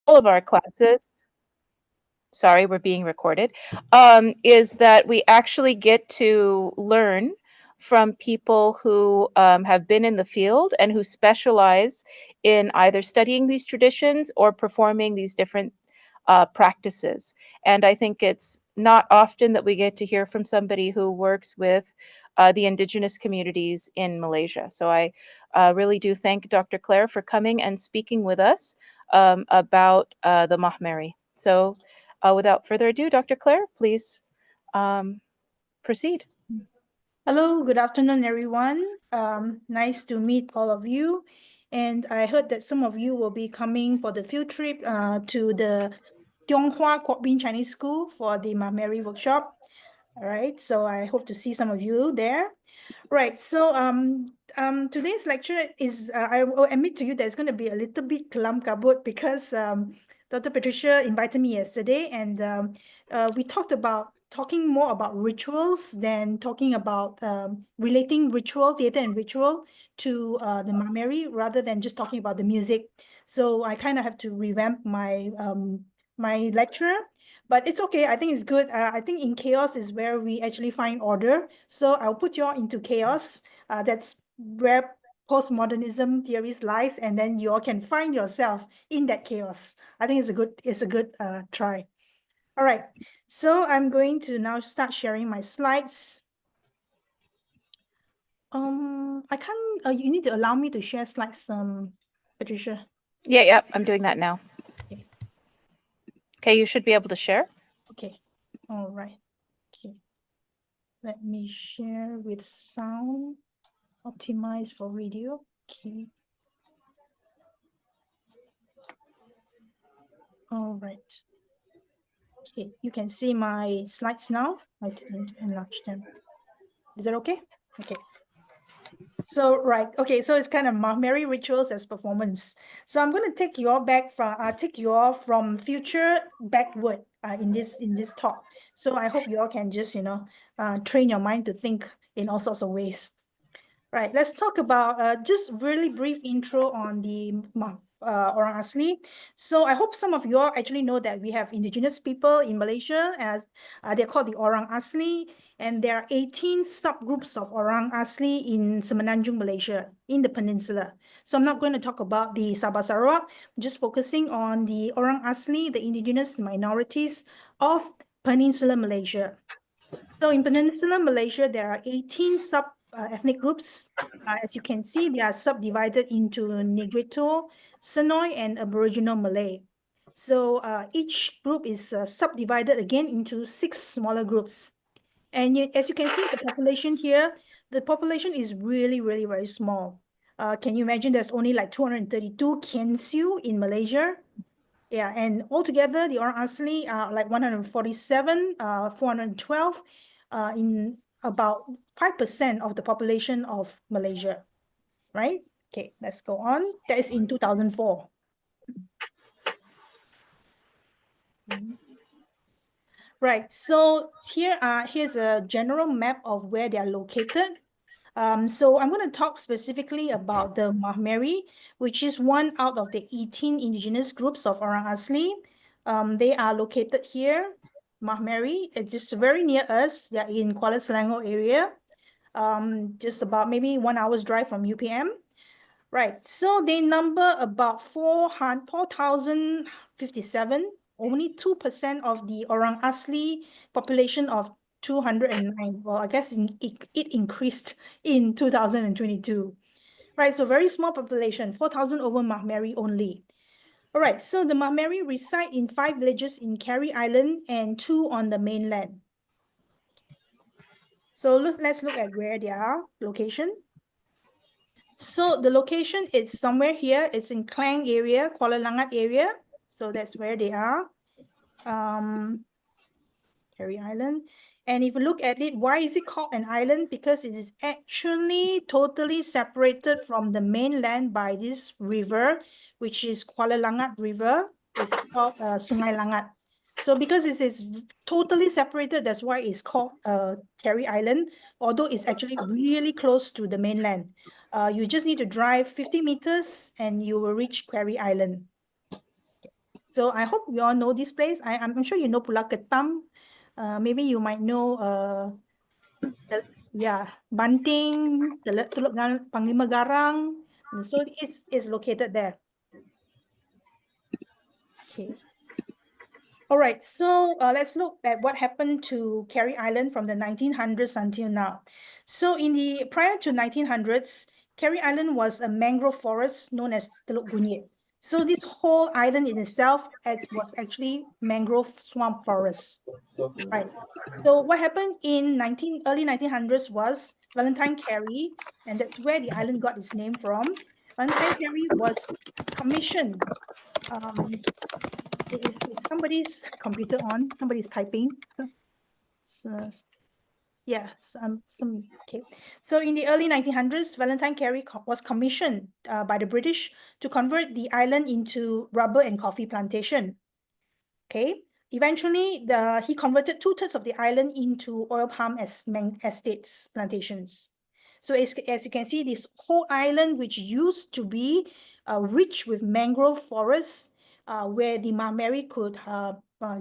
of our classes, sorry, we're being recorded, is that we actually get to learn from people who have been in the field and who specialize in either studying these traditions or performing these different practices. And I think it's not often that we get to hear from somebody who works with the indigenous communities in Malaysia. So I really do thank Dr. Claire for coming and speaking with us about the Mahmeri. So without further ado, Dr. Claire, please proceed. Hello, good afternoon, everyone. Nice to meet all of you. And I heard that some of you will be coming for the field trip to the Tianghua Kwok Bin Chinese School for the Meri workshop. All right, so I hope to see some of you there. Right, so today's lecture is, I will admit to you that it's going to be a little bit kelam kabut because Dr. Patricia invited me yesterday and we talking more about rituals than talking about relating ritual, theater and ritual to the Meri rather than just talking about the music. So I kind of have to revamp my lecture. But it's okay. I think it's good. I think in chaos is where we actually find order. So I'll put you all into chaos. That's where postmodernism theories lies, and then you all can find yourself in that chaos. I think it's a good try. All right. So I'm going to now start sharing my slides. I can't. You need to allow me to share slides, Patricia. Yeah, I'm doing that now. Okay. Okay, you should be able to share. Okay. All right. Okay. Let me share with sound. Optimize for video. Okay. All right. Okay, you can see my slides now. I didn't enlarge them. Is that okay? Okay. So, right. Okay, so it's kind of Meri rituals as performance. So I'm going to take you all back from future backward in this talk. So I hope you all can just, train your mind to think in all sorts of ways. Right, let's talk about just really brief intro on the Orang Asli. So I hope some of you all actually know that we have indigenous people in Malaysia as they're called the Orang Asli, and there are 18 subgroups of Orang Asli in Semenanjung, Malaysia, in the peninsula. So I'm not going to talk about the Sabah Sarawak, just focusing on the Orang Asli, the indigenous minorities of Peninsular Malaysia. So in Peninsular Malaysia, there are 18 ethnic groups. As you can see, they are subdivided into Negrito, Senoi, and Aboriginal Malay. So each group is subdivided again into 6 smaller groups. And as you can see, the population here, the population is really, really very small. Can you imagine there's only like 232 Kiensiu in Malaysia? Yeah, and altogether, the Orang Asli are like 147, 412 in about 5% of the population of Malaysia, right? Okay, let's go on. That is in 2004. Right, so here's a general map of where they are located. So I'm going to talk specifically about the Mahmeri, which is one out of the 18 indigenous groups of Orang Asli. They are located here, Mahmeri. It's just very near us. They're in Kuala Selangor area, just about maybe 1 hour's drive from UPM. Right, so they number about 4,057, only 2% of the Orang Asli population of 209. Well, I guess it increased in 2022. Right, so very small population, 4,000 over Mahmeri only. All right, so the Mahmeri reside in 5 villages in Carey Island and 2 on the mainland. So let's look at where they are, location. So the location is somewhere here. It's in Klang area, Kuala Langat area. So that's where they are. Carey Island. And if you look at it, why is it called an island? Because it is actually totally separated from the mainland by this river, which is Kuala Langat River. It's called Sungai Langat. So because it is totally separated, that's why it's called Carey Island, although it's actually really close to the mainland. You just need to drive 50 meters and you will reach Carey Island. So I hope you all know this place. I'm sure you know Pulau Ketam. Maybe you might know Banting, Teluk Panglima Garang. And so it's located there. Okay. All right, so let's look at what happened to Carey Island from the 1900s until now. So prior to 1900s, Carey Island was a mangrove forest known as Teluk Gunyet. So this whole island in itself was actually mangrove swamp forest. Right. So what happened in early 1900s was Valentine Carey, and that's where the island got its name from. Valentine Carey was commissioned. Is somebody's computer on? Somebody's typing. So, yeah, okay. So in the early 1900s, Valentine Carey was commissioned by the British to convert the island into rubber and coffee plantation. Okay. Eventually, he converted 2/3 of the island into oil palm estates, plantations. So as you can see, this whole island, which used to be rich with mangrove forests, where the Meri could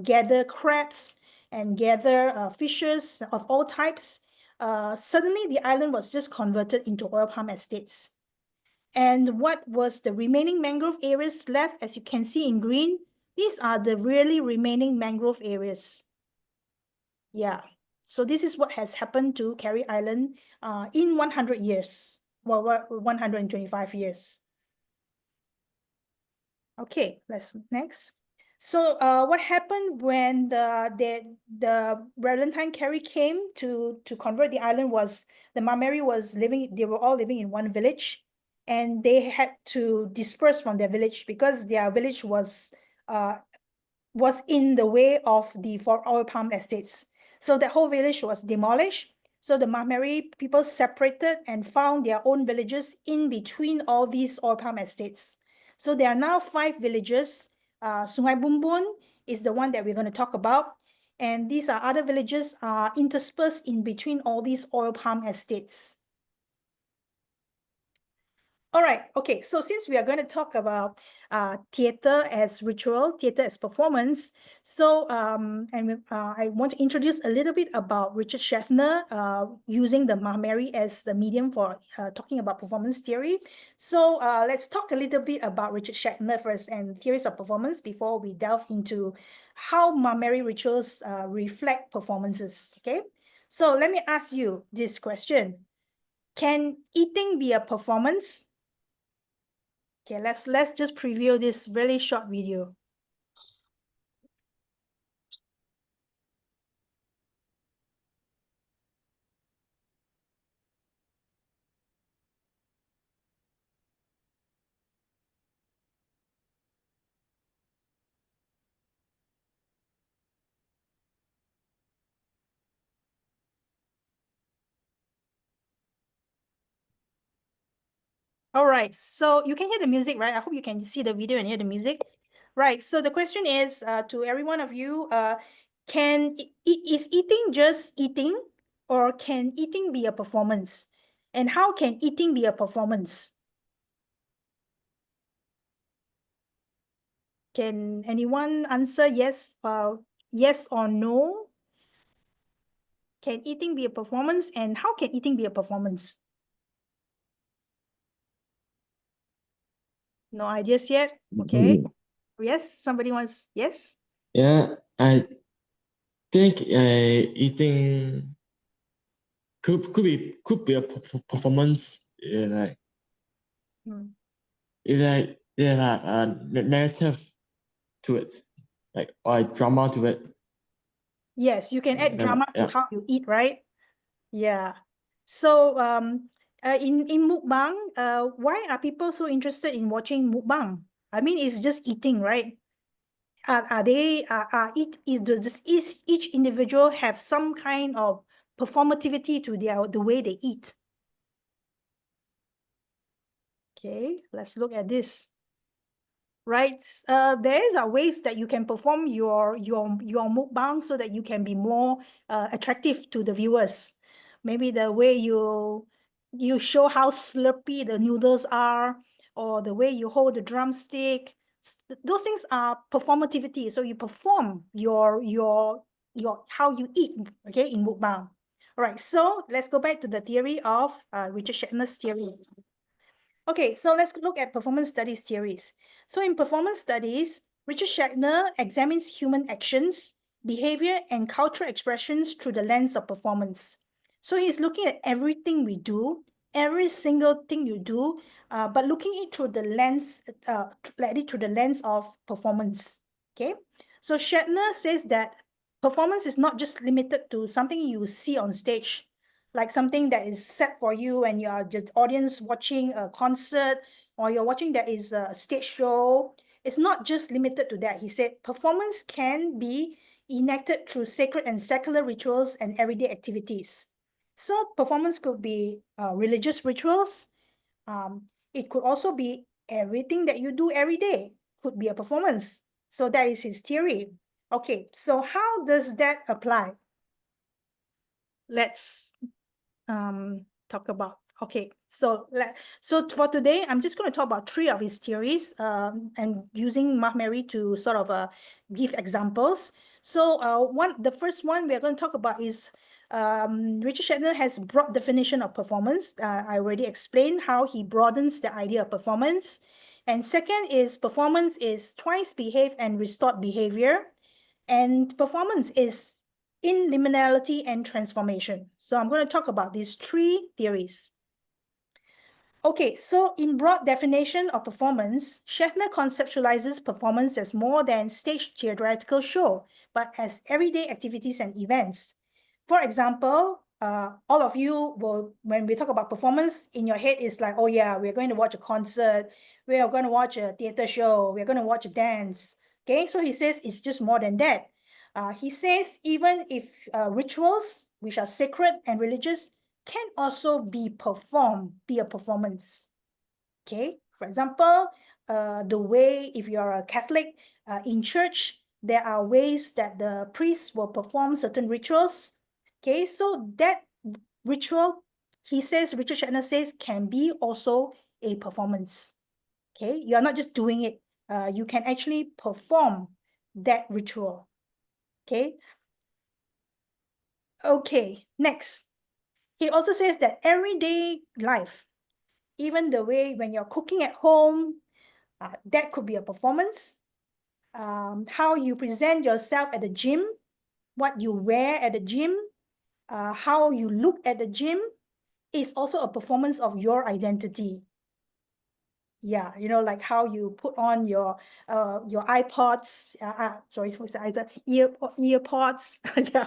gather crabs and gather fishes of all types, suddenly the island was just converted into oil palm estates. And what was the remaining mangrove areas left, as you can see in green, these are the really remaining mangrove areas. Yeah. So this is what has happened to Carey Island in 100 years. Well, 125 years. Okay, let's next. So what happened when the Valentine Carey came to convert the island was the Meri they were all living in one village, and they had to disperse from their village because their village was in the way of the oil palm estates. So that whole village was demolished. So the Meri people separated and found their own villages in between all these oil palm estates. So there are now 5 villages. Sungai Bumbun is the one that we're going to talk about. And these are other villages interspersed in between all these oil palm estates. All right, okay, so since we are going to talk about theater as ritual, theater as performance, so I want to introduce a little bit about Richard Schaffner using the Meri as the medium for talking about performance theory. So let's talk a little bit about Richard Schaffner first and theories of performance before we delve into how Meri rituals reflect performances, okay? So let me ask you this question. Can eating be a performance? Okay, let's just preview this really short video. All right, so you can hear the music, right? I hope you can see the video and hear the music. Right, so the question is to every one of you, is eating just eating, or can eating be a performance? And how can eating be a performance? Can anyone answer yes or no? Can eating be a performance, and how can eating be a performance? No ideas yet? Okay. Yes, somebody wants, yes? Yeah, I think eating could be a performance. Like Hmm. like they have a narrative to it, like or drama to it. Yes, you can add drama to Yeah. how you eat, right? Yeah. So in mukbang, why are people so interested in watching mukbang? I mean, it's just eating, right? Does each individual have some kind of performativity to the way they eat? Okay, let's look at this. Right, there are ways that you can perform your mukbang so that you can be more attractive to the viewers. Maybe the way you show how slurpy the noodles are, or the way you hold the drumstick. Those things are performativity. So you perform your how you eat, okay, in mukbang. All right, so let's go back to the theory of Richard Shatner's theory. Okay, so let's look at performance studies theories. So in performance studies, Richard Shatner examines human actions, behavior, and cultural expressions through the lens of performance. So he's looking at everything we do, every single thing you do, but looking it through the lens, through the lens of performance. Okay, so Shatner says that performance is not just limited to something you see on stage, like something that is set for you and you are the audience watching a concert, or you're watching that is a stage show. It's not just limited to that. He said performance can be enacted through sacred and secular rituals and everyday activities. So performance could be religious rituals. It could also be everything that you do every day could be a performance. So that is his theory. Okay, so how does that apply? Let's talk about. Okay, so for today, I'm just going to talk about 3 of his theories, and using Meri to sort of give examples. So the first one we're going to talk about is Richard Shatner has broad definition of performance. I already explained how he broadens the idea of performance. And second is performance is twice behave and restored behavior. And performance is in liminality and transformation. So I'm going to talk about these 3 theories. Okay, so in broad definition of performance, Shatner conceptualizes performance as more than stage theatrical show, but as everyday activities and events. For example, all of you will, when we talk about performance, in your head is like, oh yeah, we're going to watch a concert, we are going to watch a theater show, we're going to watch a dance. Okay, so he says it's just more than that. He says even if rituals, which are sacred and religious, can also be performed, be a performance. Okay, for example, the way, if you're a Catholic in church, there are ways that the priests will perform certain rituals. Okay, so that ritual, he says, Richard Shatner says, can be also a performance. Okay, you're not just doing it, you can actually perform that ritual. Okay. Okay, next. He also says that everyday life, even the way when you're cooking at home, that could be a performance. How you present yourself at the gym, what you wear at the gym, how you look at the gym is also a performance of your identity. Yeah, you know, like how you put on your iPods, sorry, what's the iPod? Earpods, yeah,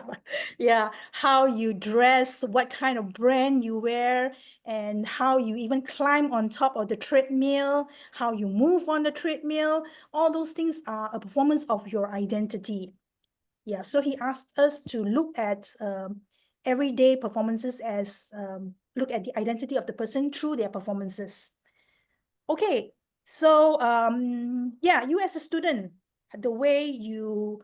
yeah. How you dress, what kind of brand you wear, and how you even climb on top of the treadmill, how you move on the treadmill. All those things are a performance of your identity. Yeah, so he asked us to look at everyday performances as look at the identity of the person through their performances. Okay, so yeah, you as a student, the way you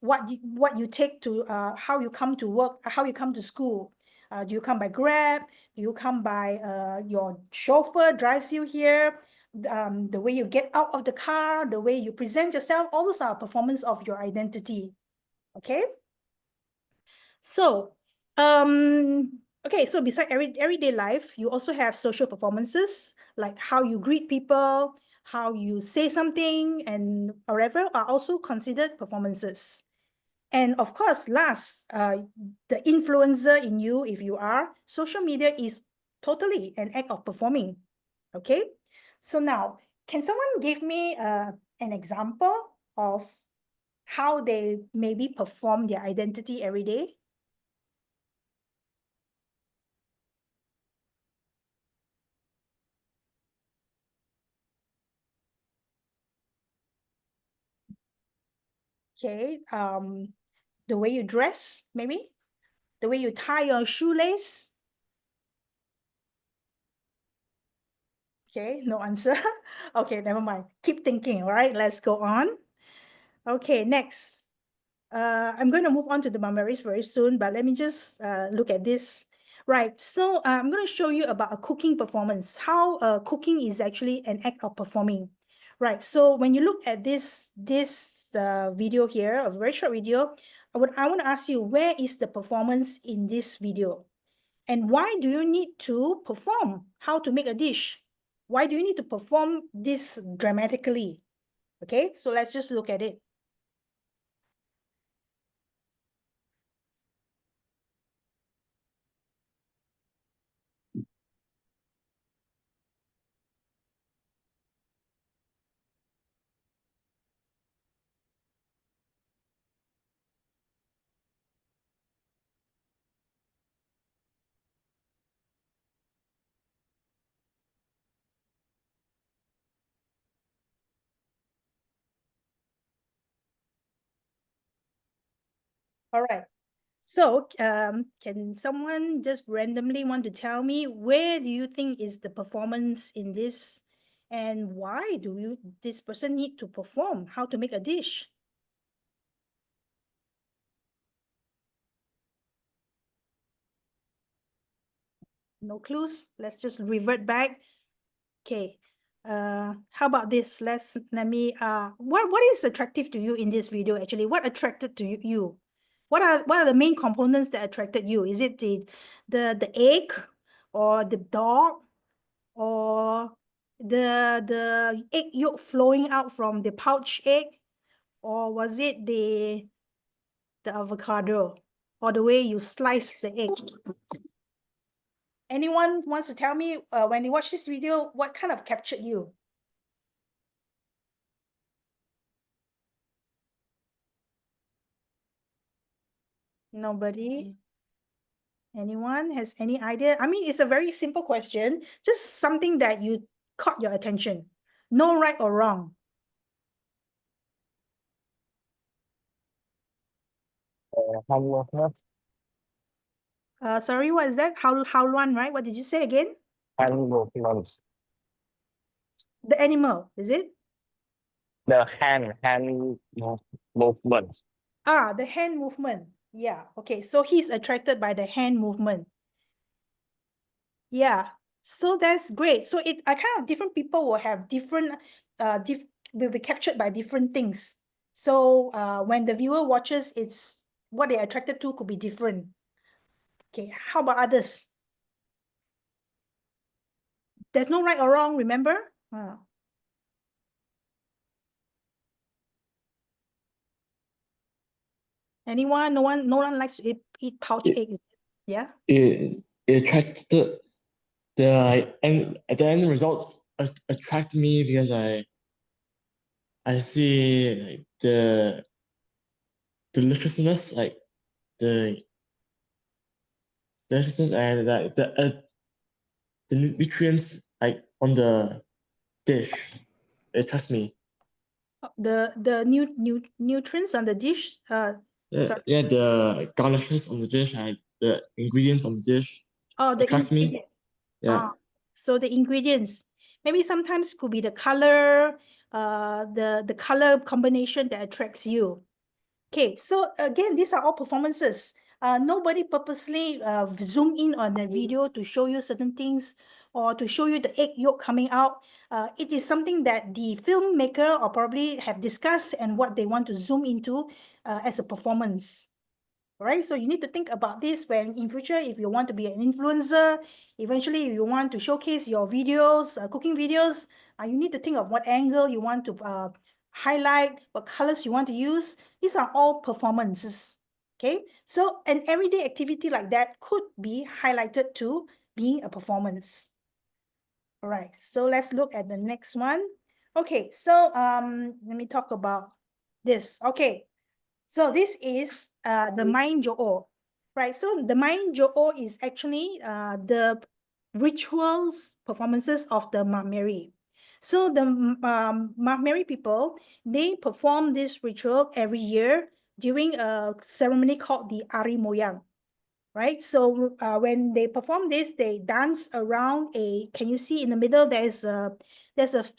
what you take to how you come to work, how you come to school. Do you come by Grab? Do you come by your chauffeur drives you here? The way you get out of the car, the way you present yourself, all those are performance of your identity. Okay. So okay, so beside everyday life, you also have social performances, like how you greet people, how you say something, and whatever are also considered performances. And of course, last, the influencer in you, if you are, social media is totally an act of performing. Okay, so now, can someone give me an example of how they maybe perform their identity every day? Okay, the way you dress, maybe? The way you tie your shoelace? Okay, no answer. Okay, never mind. Keep thinking, all right? Let's go on. Okay, next. I'm going to move on to the memories very soon, but let me just look at this. Right, so I'm going to show you about a cooking performance, how cooking is actually an act of performing. Right. So when you look at this video here, a very short video, I want to ask you, where is the performance in this video? And why do you need to perform how to make a dish? Why do you need to perform this dramatically? Okay, so let's just look at it. All right. So, can someone just randomly want to tell me, where do you think is the performance in this, and why do this person need to perform how to make a dish? No clues. Let's just revert back. Okay. How about this? Let me what is attractive to you in this video actually? What attracted to you? What are the main components that attracted you? Is it the egg, or the dog, or the egg yolk flowing out from the pouch egg, or was it the avocado, or the way you slice the egg? Anyone wants to tell me, when you watch this video, what kind of captured you? Nobody? Anyone has any idea? I mean, it's a very simple question, just something that you caught your attention. No right or wrong. Sorry, what is that? How Luan, right? What did you say again? Hand movements. The animal, is it? The hand movements. Ah, the hand movement. Yeah. Okay. So he's attracted by the hand movement. Yeah. So that's great. So I kind of different people will have different will be captured by different things. So when the viewer watches, it's what they're attracted to could be different. Okay. How about others? There's no right or wrong, remember? Anyone? No one likes to eat pouch eggs. Yeah. It attracted the end. At the end results attract me because I see like the deliciousness, like the deliciousness and like the nutrients like on the dish. It attracts me. The nutrients on the dish. Sorry. Yeah, the garnishes on the dish and the ingredients on the dish Oh, the attracts me. ingredients. Yeah. So the ingredients, maybe sometimes could be the color, the color combination that attracts you. Okay, so again, these are all performances. Nobody purposely zoom in on the video to show you certain things or to show you the egg yolk coming out. It is something that the filmmaker or probably have discussed and what they want to zoom into as a performance. Right? So you need to think about this when in future, if you want to be an influencer, eventually if you want to showcase your videos, cooking videos, you need to think of what angle you want to highlight, what colors you want to use. These are all performances. Okay, so an everyday activity like that could be highlighted to being a performance. All right, so let's look at the next one. Okay, so let me talk about this. Okay, so this is the Main Jo'o, right? So the Main Jo'o is actually the rituals performances of the Meri. So the Meri people, they perform this ritual every year during a ceremony called the Ari Moyang, right? So when they perform this, they dance around can you see in the middle, there's a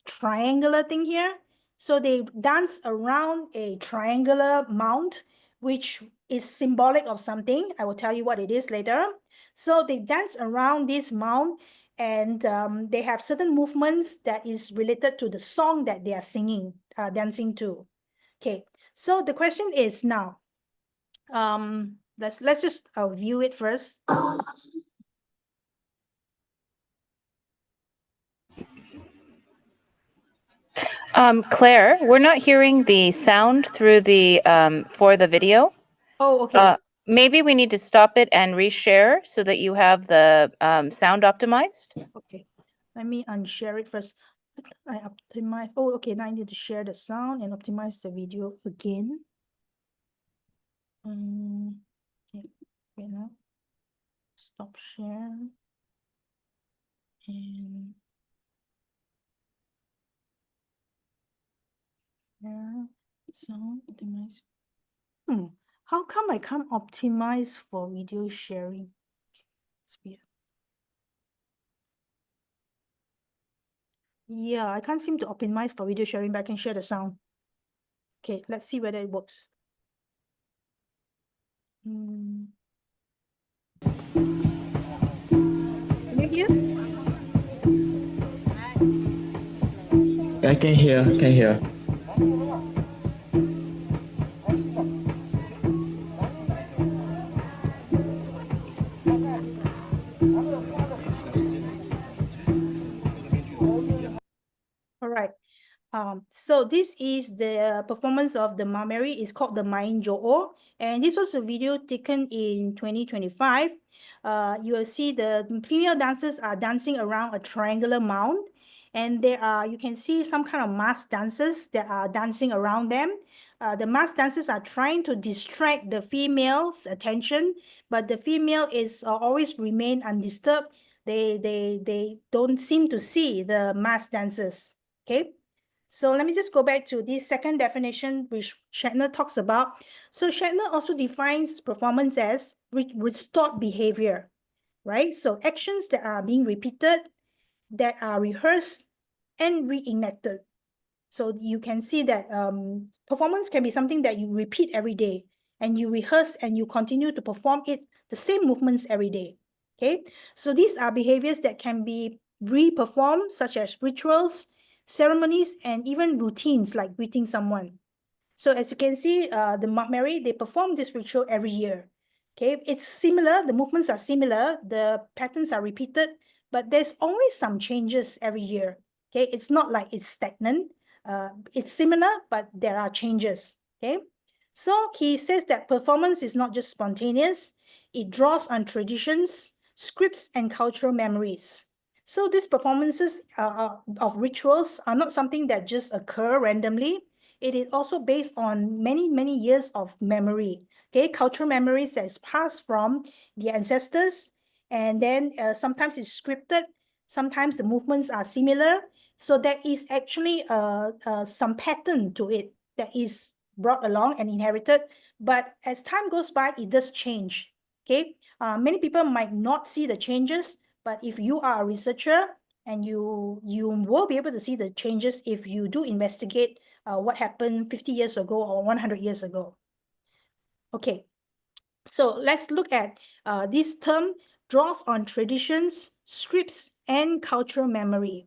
triangular thing here. So they dance around a triangular mound, which is symbolic of something. I will tell you what it is later. So they dance around this mound and they have certain movements that is related to the song that they are singing, dancing to. Okay, so the question is now, let's just view it first. Claire, we're not hearing the sound through the for the video. Oh, okay. Maybe we need to stop it and reshare so that you have the sound optimized. Okay, let me unshare it first. I optimize. Oh, okay. Now I need to share the sound and optimize the video again. Okay, wait now. Stop share. And share sound optimize. How come I can't optimize for video sharing? It's weird. Yeah, I can't seem to optimize for video sharing, but I can share the sound. Okay, let's see whether it works. Can you hear? I can hear, can hear. All right. So this is the performance of the Meri. It's called the Main Jo'o, and this was a video taken in 2025. You will see the female dancers are dancing around a triangular mound, and there are, you can see some kind of masked dancers that are dancing around them. The masked dancers are trying to distract the female's attention, but the female is always remain undisturbed. They don't seem to see the masked dancers. Okay. So let me just go back to this second definition, which Shatner talks about. So Shatner also defines performance as restored behavior, right? So actions that are being repeated, that are rehearsed and reenacted. So you can see that performance can be something that you repeat every day, and you rehearse and you continue to perform it, the same movements every day. Okay, so these are behaviors that can be re-performed, such as rituals, ceremonies, and even routines like greeting someone. So as you can see, the Meri, they perform this ritual every year. Okay, it's similar, the movements are similar, the patterns are repeated, but there's always some changes every year. Okay, it's not like it's stagnant. It's similar, but there are changes. Okay, so he says that performance is not just spontaneous, it draws on traditions, scripts, and cultural memories. So these performances of rituals are not something that just occur randomly. It is also based on many, many years of memory. Okay, cultural memories that is passed from the ancestors, and then sometimes it's scripted, sometimes the movements are similar. So there is actually some pattern to it that is brought along and inherited. But as time goes by, it does change. Okay, many people might not see the changes, but if you are a researcher, and you will be able to see the changes if you do investigate what happened 50 years ago or 100 years ago. Okay, so let's look at this term draws on traditions, scripts, and cultural memory.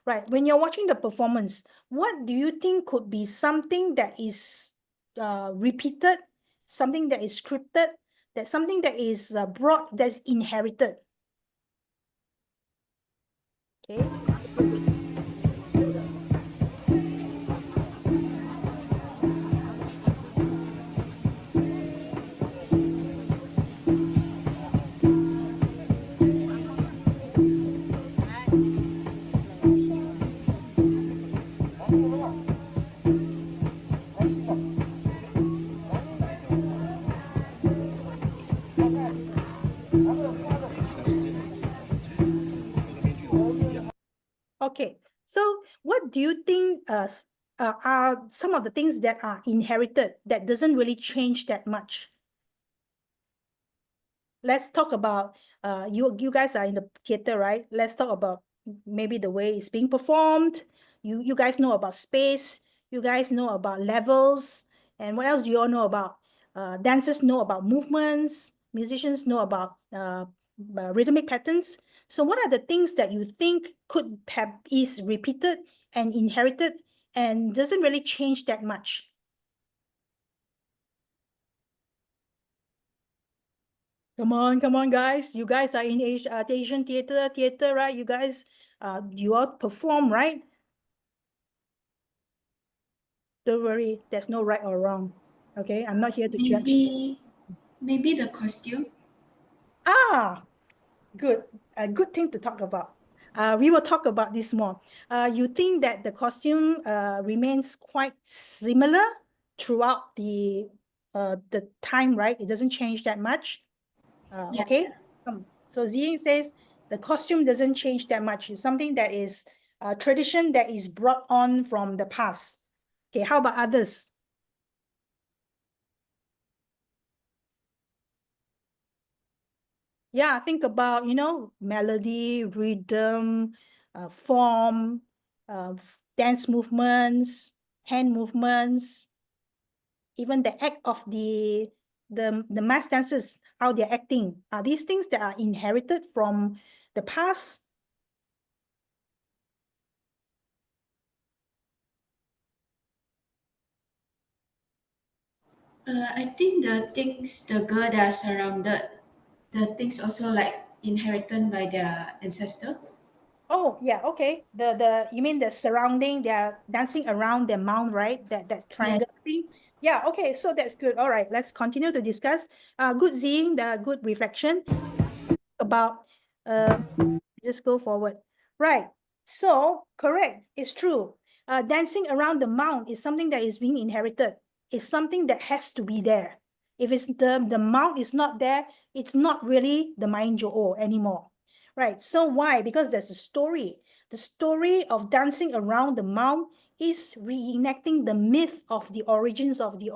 Right, when you're watching the performance, what do you think could be something that is repeated, something that is scripted, that something that is brought, that's inherited? Okay. Okay, so what do you think are some of the things that are inherited that doesn't really change that much? Let's talk about you guys are in the theater, right? Let's talk about maybe the way it's being performed. You guys know about space. You guys know about levels. And what else do you all know about? Dancers know about movements. Musicians know about rhythmic patterns. So what are the things that you think could have is repeated and inherited and doesn't really change that much? Come on, guys. You guys are in Asian theater, right? You guys, you all perform, right? Don't worry, there's no right or wrong. Okay, I'm not here to judge. Maybe the costume. Ah, good. A good thing to talk about. We will talk about this more. You think that the costume remains quite similar throughout the time, right? It doesn't change that much. Yeah. Okay. So Ziying says the costume doesn't change that much. It's something that is a tradition that is brought on from the past. Okay, how about others? Yeah, think about, melody, rhythm, form, dance movements, hand movements, even the act of the mass dancers, how they're acting. Are these things that are inherited from the past? I think the things the girl that are surrounded, the things also like inherited by their ancestor. Oh, yeah, okay. You mean the surrounding, they're dancing around the mound, right? That triangle thing. Yeah, okay, so that's good. All right, let's continue to discuss. Good seeing the good reflection about just go forward. Right. So correct, it's true. Dancing around the mound is something that is being inherited. It's something that has to be there. If it's the mound is not there, it's not really the Main Jo'o anymore. Right. So why? Because there's a story. The story of dancing around the mound is reenacting the myth of the origins of the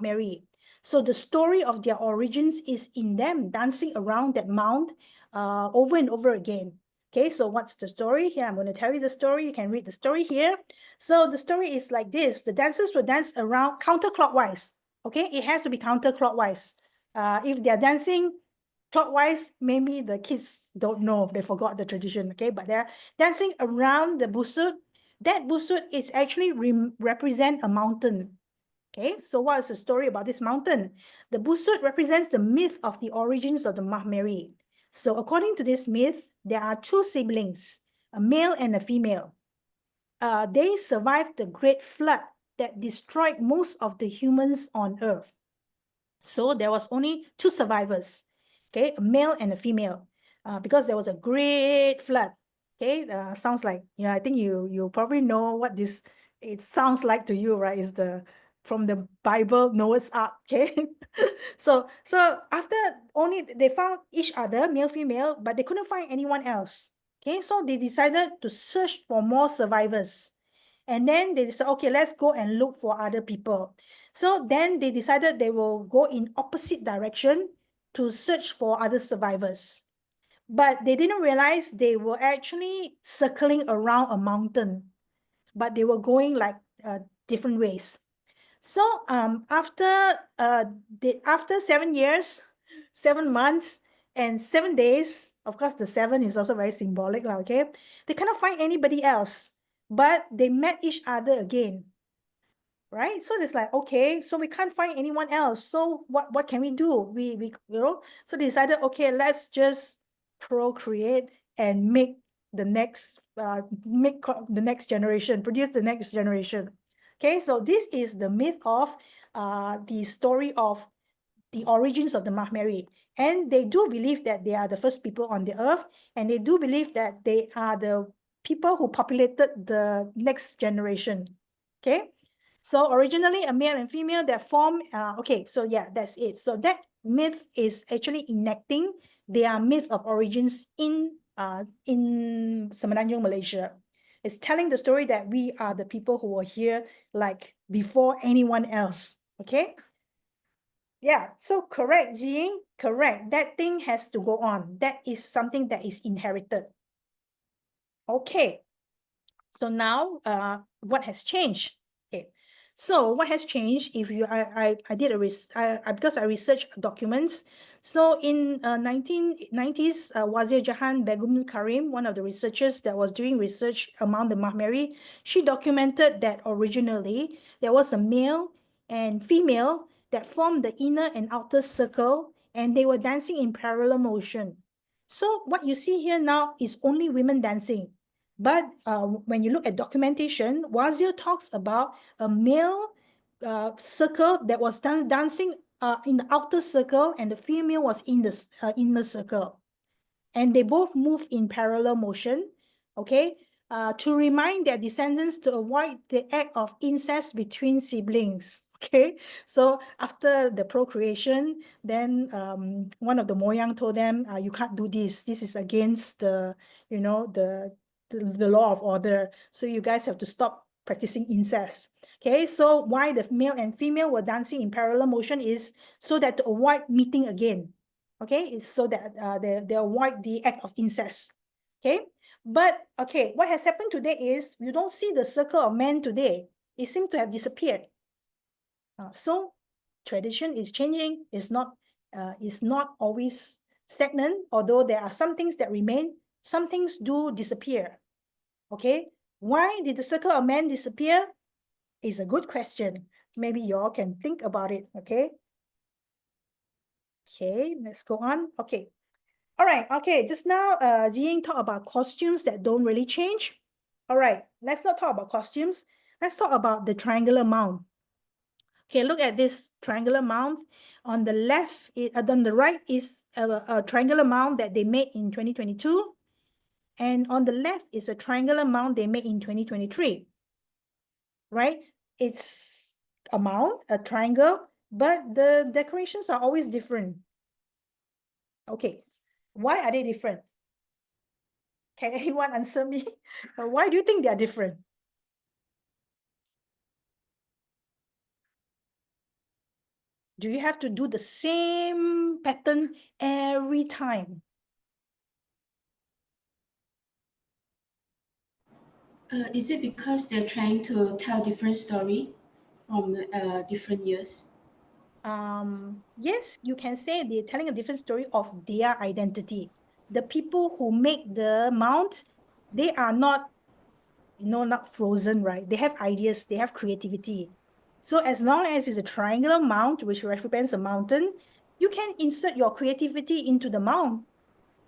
Meri. So the story of their origins is in them dancing around that mound over and over again. Okay, so what's the story here? I'm going to tell you the story. You can read the story here. So the story is like this. The dancers will dance around counterclockwise. Okay, it has to be counterclockwise. If they're dancing clockwise, maybe the kids don't know. They forgot the tradition. Okay, but they're dancing around the busut. That busut is actually represent a mountain. Okay, so what is the story about this mountain? The busut represents the myth of the origins of the Meri. So according to this myth, there are two siblings, a male and a female. They survived the great flood that destroyed most of the humans on Earth. So there was only two survivors, okay, a male and a female, because there was a great flood. Okay, sounds like, I think you probably know what it sounds like to you, right? Is from the Bible, Noah's Ark. Okay, so after only they found each other, male, female, but they couldn't find anyone else. Okay, so they decided to search for more survivors. And then they decided, okay, let's go and look for other people. So then they decided they will go in opposite direction to search for other survivors. But they didn't realize they were actually circling around a mountain, but they were going like different ways. So after 7 years, 7 months, and 7 days, of course, the 7 is also very symbolic, okay? They cannot find anybody else, but they met each other again, right? So it's like, okay, so we can't find anyone else. So what can we do? So they decided, okay, let's just procreate and make the next generation, produce the next generation. Okay, so this is the myth of the story of the origins of the Meri. And they do believe that they are the first people on the earth, and they do believe that they are the people who populated the next generation. Okay, so originally a male and female that form, okay, so yeah, that's it. So that myth is actually enacting their myth of origins in Semenanjung, Malaysia. It's telling the story that we are the people who were here like before anyone else. Okay. Yeah, so correct, Jing, correct. That thing has to go on. That is something that is inherited. Okay. So now, what has changed? Okay. So what has changed? If you, I did because I researched documents. So in 1990s, Wazir Jahan Begum Karim, one of the researchers that was doing research among the Mahmeri, she documented that originally there was a male and female that formed the inner and outer circle, and they were dancing in parallel motion. So what you see here now is only women dancing. But when you look at documentation, Wazir talks about a male circle that was dancing in the outer circle, and the female was in the inner circle. And they both move in parallel motion, okay, to remind their descendants to avoid the act of incest between siblings. Okay, so after the procreation, then one of the Moyang told them, you can't do this. This is against the, you know, the law of order. So you guys have to stop practicing incest. Okay, so why the male and female were dancing in parallel motion is so that to avoid meeting again. Okay, it's so that they avoid the act of incest. Okay, but okay, what has happened today is you don't see the circle of men today. It seems to have disappeared. So tradition is changing. It's not always stagnant, although there are some things that remain, some things do disappear. Okay, why did the circle of men disappear? Is a good question. Maybe y'all can think about it, okay? Okay, let's go on. Okay. All right, okay, just now Ziying talked about costumes that don't really change. All right, let's not talk about costumes. Let's talk about the triangular mound. Okay, look at this triangular mound. On the left, on the right is a triangular mound that they made in 2022. And on the left is a triangular mound they made in 2023. Right? It's a mound, a triangle, but the decorations are always different. Okay, why are they different? Can anyone answer me? Why do you think they are different? Do you have to do the same pattern every time? Is it because they're trying to tell different story from different years? Yes, you can say they're telling a different story of their identity. The people who make the mount, they are not, not frozen, right? They have ideas, they have creativity. So as long as it's a triangular mount, which represents a mountain, you can insert your creativity into the mount.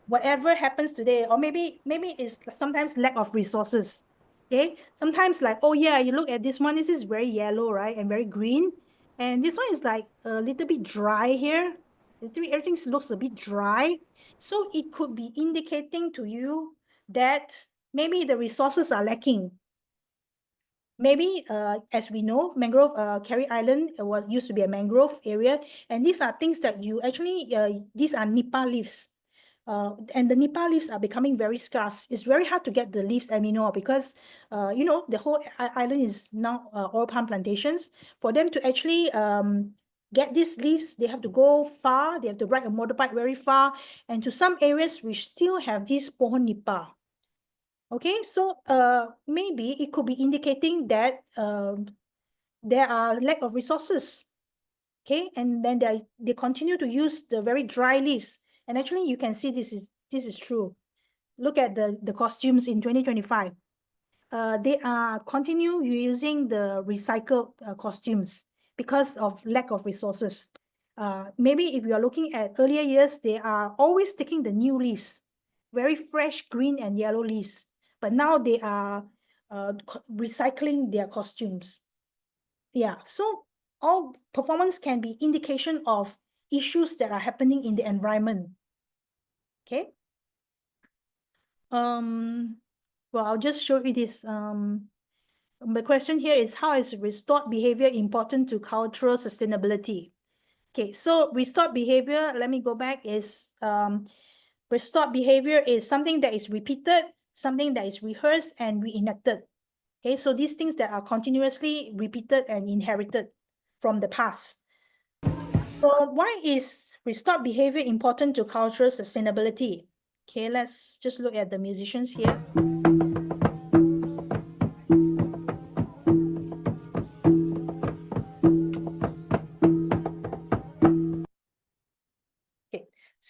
Whatever happens today, or maybe it's sometimes lack of resources. Okay, sometimes like, oh yeah, you look at this one, this is very yellow, right, and very green, and this one is like a little bit dry here. Everything looks a bit dry, so it could be indicating to you that maybe the resources are lacking. Maybe, as we know, mangrove, Carey Island used to be a mangrove area, and these are things that you actually, these are nipa leaves. And the nipa leaves are becoming very scarce. It's very hard to get the leaves anymore because, the whole island is now oil palm plantations. For them to actually get these leaves, they have to go far. They have to ride a motorbike very far. And to some areas, we still have this pohon nipa. Okay, so maybe it could be indicating that there are lack of resources. Okay, and then they continue to use the very dry leaves. And actually, you can see this is true. Look at the costumes in 2025. They are continue using the recycled costumes because of lack of resources. Maybe if you are looking at earlier years, they are always taking the new leaves, very fresh green and yellow leaves. But now they are recycling their costumes. Yeah, so all performance can be indication of issues that are happening in the environment. Okay. Well, I'll just show you this. The question here is, how is restored behavior important to cultural sustainability? Okay, so restored behavior, let me go back, is restored behavior is something that is repeated, something that is rehearsed and reenacted. Okay, so these things that are continuously repeated and inherited from the past. So why is restored behavior important to cultural sustainability? Okay, let's just look at the musicians here.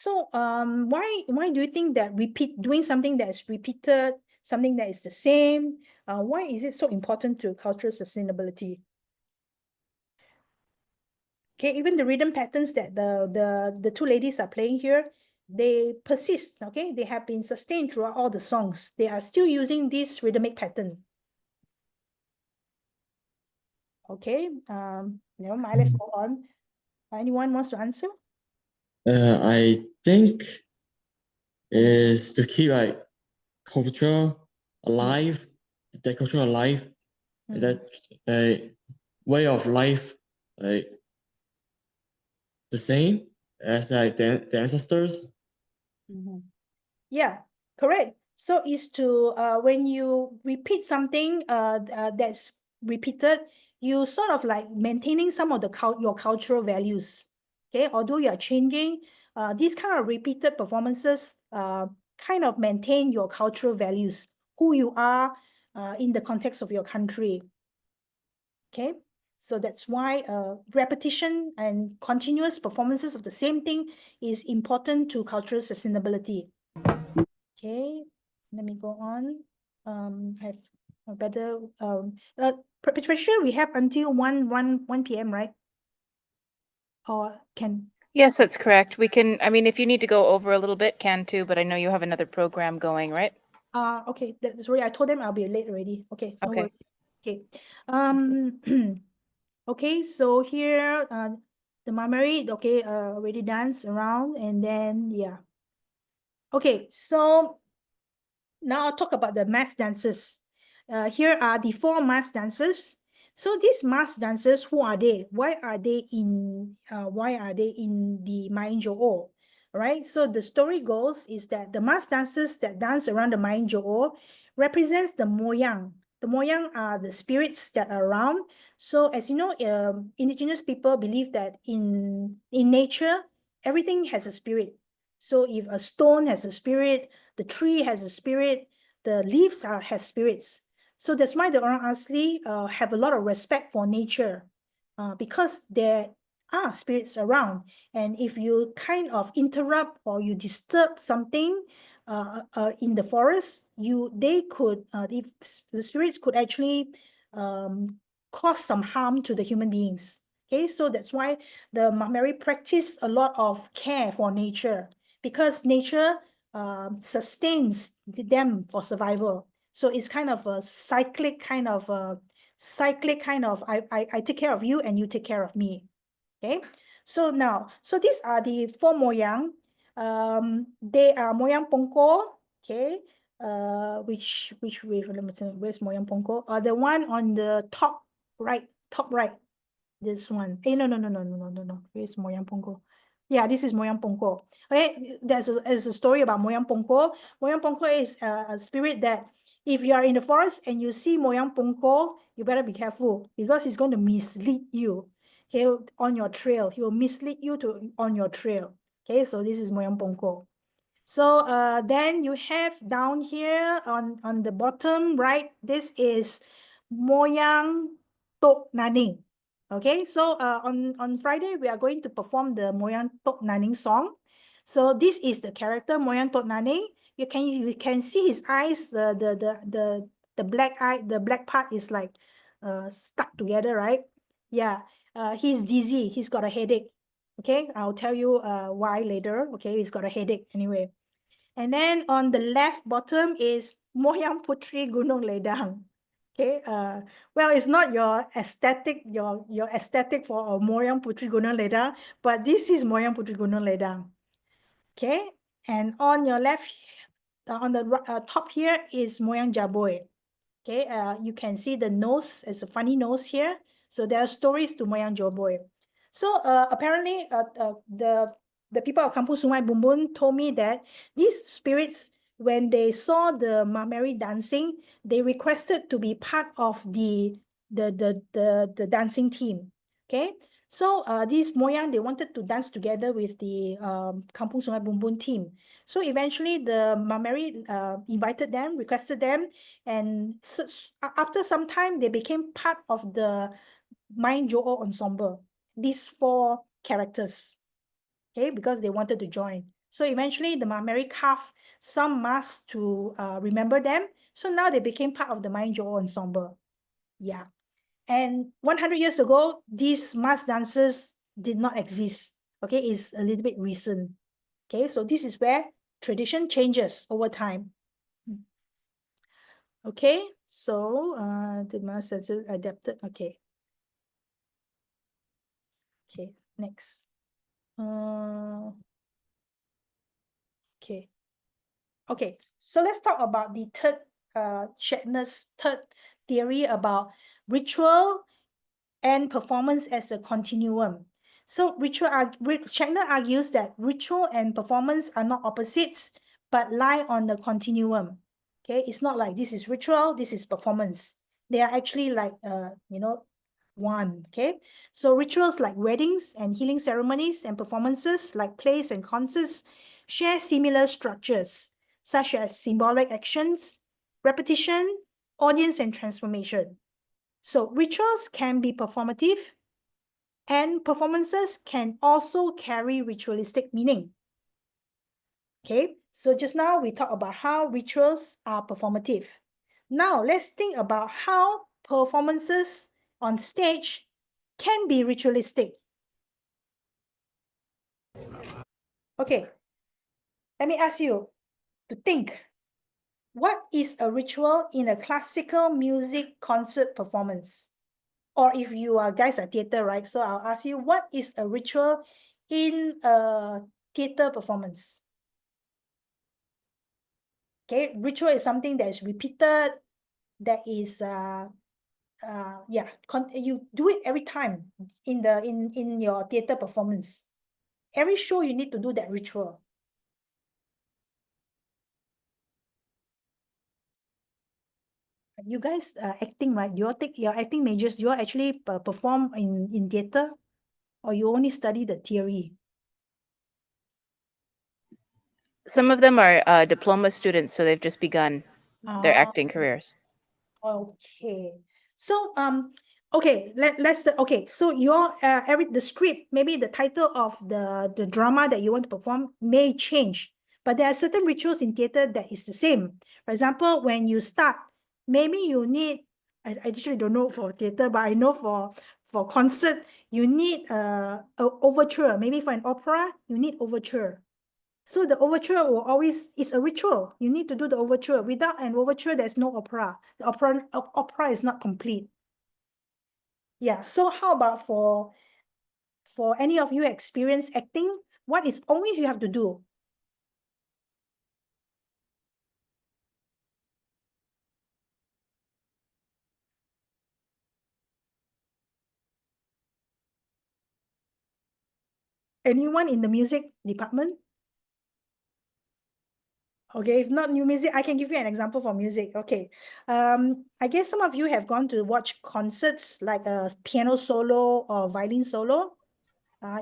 So why do you think that doing something that is repeated, something that is the same, why is it so important to cultural sustainability? Okay, even the rhythm patterns that the two ladies are playing here, they persist. Okay, they have been sustained throughout all the songs. They are still using this rhythmic pattern. Okay, never mind, let's go on. Anyone wants to answer? I think is to keep like culture alive, the culture alive, that way of life like the same as like the ancestors. Yeah, correct. So is to when you repeat something that's repeated, you sort of like maintaining some of the your cultural values. Okay, although you are changing, these kind of repeated performances kind of maintain your cultural values, who you are in the context of your country. Okay, so that's why repetition and continuous performances of the same thing is important to cultural sustainability. Okay, let me go on. I have a better Patricia, we have until 1 p.m., right? Or can Yes, that's correct. We can, I mean, if you need to go over a little bit, can too, but I know you have another program going, right? okay, that's sorry, I told them I'll be late already. Okay, no Okay. worries. Okay. Okay, so here the Meri, okay, already dance around, and then yeah. Okay, so now I'll talk about the mass dancers. Here are the 4 mass dancers. So these mass dancers, who are they? Why are they in the Main Jo'o? Right? So the story goes is that the mass dancers that dance around the Main Jo'o represents the Moyang. The Moyang are the spirits that are around. So as you know, indigenous people believe that in nature, everything has a spirit. So if a stone has a spirit, the tree has a spirit, the leaves have spirits. So that's why the orang asli have a lot of respect for nature because there are spirits around. And if you kind of interrupt or you disturb something in the forest, the spirits could actually cause some harm to the human beings. Okay, so that's why the Meri practice a lot of care for nature, because nature sustains them for survival. So it's kind of a cyclic kind of I take care of you and you take care of me. Okay, so these are the 4 Moyang. They are Moyang Pongko. Okay, which way? Let me tell you, where's Moyang Pongko? The one on the top right. This one. No. Where's Moyang Pongko? Yeah, this is Moyang Pongko. Okay, there's a story about Moyang Pongko. Moyang Pongko is a spirit that if you are in the forest and you see Moyang Pongko, you better be careful because he's going to mislead you. On your trail. He will mislead you on your trail. Okay, so this is Moyang Pongko. So then you have down here on the bottom right, this is Moyang Tok Naning. Okay, so on Friday, we are going to perform the Moyang Tok Naning song. So this is the character Moyang Tok Naning. You can see his eyes, the black eye, the black part is like stuck together, right? Yeah, he's dizzy, he's got a headache. Okay, I'll tell you why later. Okay, he's got a headache anyway. And then on the left bottom is Moyang Putri Gunung Ledang. Okay, well, it's not your aesthetic for Moyang Putri Gunung Ledang, but this is Moyang Putri Gunung Ledang. Okay, and on your left, on the top here is Moyang Jaboy. Okay, you can see the nose, it's a funny nose here. So there are stories to Moyang Jaboy. So apparently, the people of Kampung Sungai Bumbun told me that these spirits, when they saw the Meri dancing, they requested to be part of the dancing team. Okay, so these Moyang, they wanted to dance together with the Kampung Sungai Bumbun team. So eventually, the Meri invited them, requested them, and so, after some time, they became part of the Main Jo'o ensemble. These 4 characters. Okay, because they wanted to join. So eventually the Meri carved some masks to remember them. So now they became part of the Main Joho ensemble. Yeah. And 100 years ago, these mask dances did not exist. Okay, it's a little bit recent. Okay, so this is where tradition changes over time. Okay, so the mask dances adapted. Okay. Okay, next. Okay. Okay, so let's talk about the Shatner's third theory about ritual and performance as a continuum. So Shatner argues that ritual and performance are not opposites, but lie on the continuum. Okay, it's not like this is ritual, this is performance. They are actually like, one. Okay, so rituals like weddings and healing ceremonies and performances like plays and concerts share similar structures, such as symbolic actions, repetition, audience, and transformation. So rituals can be performative, and performances can also carry ritualistic meaning. Okay, so just now we talked about how rituals are performative. Now let's think about how performances on stage can be ritualistic. Okay, let me ask you to think. What is a ritual in a classical music concert performance? Or if you are guys are theater, right? So I'll ask you, what is a ritual in a theater performance? Okay, ritual is something that is repeated, that is you do it every time in your theater performance. Every show you need to do that ritual. You guys acting, right? You all take your acting majors, you all actually perform in theater, or you only study the theory? Some of them are diploma students, so they've just begun their Ah, acting careers. okay. So okay, so your the script, maybe the title of the drama that you want to perform may change, but there are certain rituals in theater that is the same. For example, when you start, maybe you need, I actually don't know for theater, but I know for concert you need a overture. Maybe for an opera you need overture. So the overture will always, it's a ritual. You need to do the overture. Without an overture, there's no opera. The opera is not complete. Yeah, so how about for any of you experienced acting, what is always you have to do? Anyone in the music department? Okay, if not new music, I can give you an example for music. Okay, I guess some of you have gone to watch concerts like a piano solo or violin solo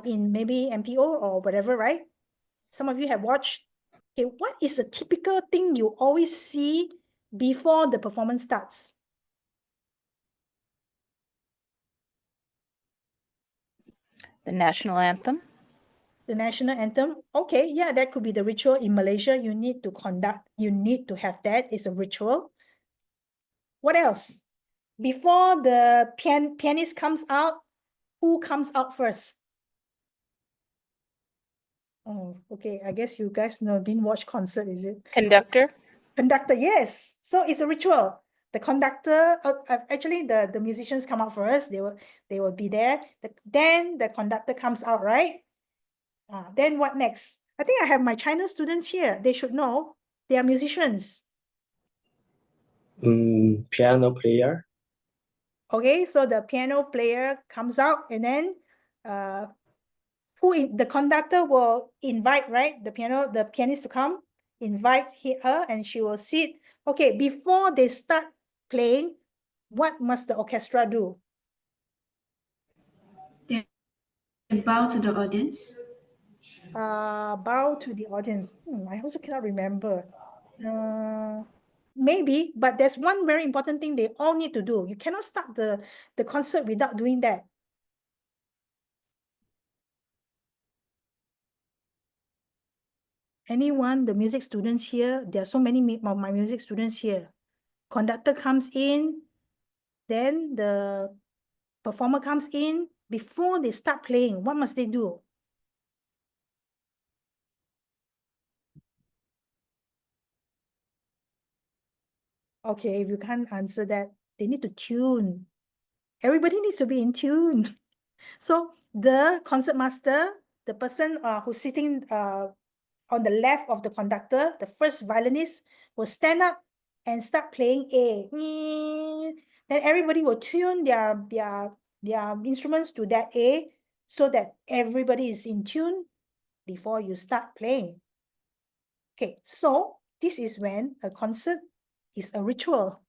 in maybe MPO or whatever, right? Some of you have watched. Okay, what is a typical thing you always see before the performance starts? The national anthem. The national anthem. Okay, yeah, that could be the ritual in Malaysia. You need to have that. It's a ritual. What else? Before the pianist comes out, who comes out first? Oh, okay. I guess you guys didn't watch concert, is it? Conductor. Conductor, yes. So it's a ritual. The conductor, actually, the musicians come out first. They will be there. Then the conductor comes out, right? Then what next? I think I have my China students here. They should know. They are musicians. Piano player. Okay, so the piano player comes out, and then the conductor will invite, right? The pianist to come, invite her, and she will sit. Okay, before they start playing, what must the orchestra do? They bow to the audience. Bow to the audience. I also cannot remember. Maybe, but there's one very important thing they all need to do. You cannot start the concert without doing that. Anyone, the music students here, there are so many of my music students here. Conductor comes in, then the performer comes in. Before they start playing, what must they do? Okay, if you can't answer that, they need to tune. Everybody needs to be in tune. So the concert master, the person who's sitting on the left of the conductor, the first violinist, will stand up and start playing A. Then everybody will tune their instruments to that A so that everybody is in tune before you start playing. Okay, so this is when a concert is a ritual.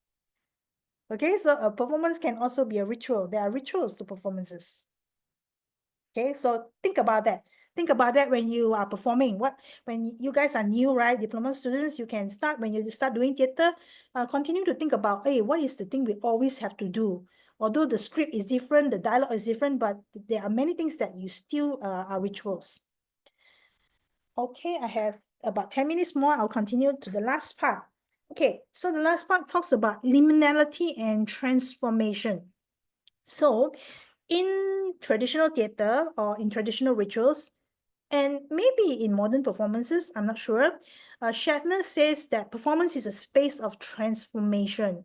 Okay, so a performance can also be a ritual. There are rituals to performances. Okay, so think about that. Think about that when you are performing. When you guys are new, right? Diploma students, you can start, when you start doing theater, continue to think about, hey, what is the thing we always have to do? Although the script is different, the dialogue is different, but there are many things that you still are rituals. Okay, I have about 10 minutes more. I'll continue to the last part. Okay, so the last part talks about liminality and transformation. So in traditional theater or in traditional rituals, and maybe in modern performances, I'm not sure, Shatner says that performance is a space of transformation.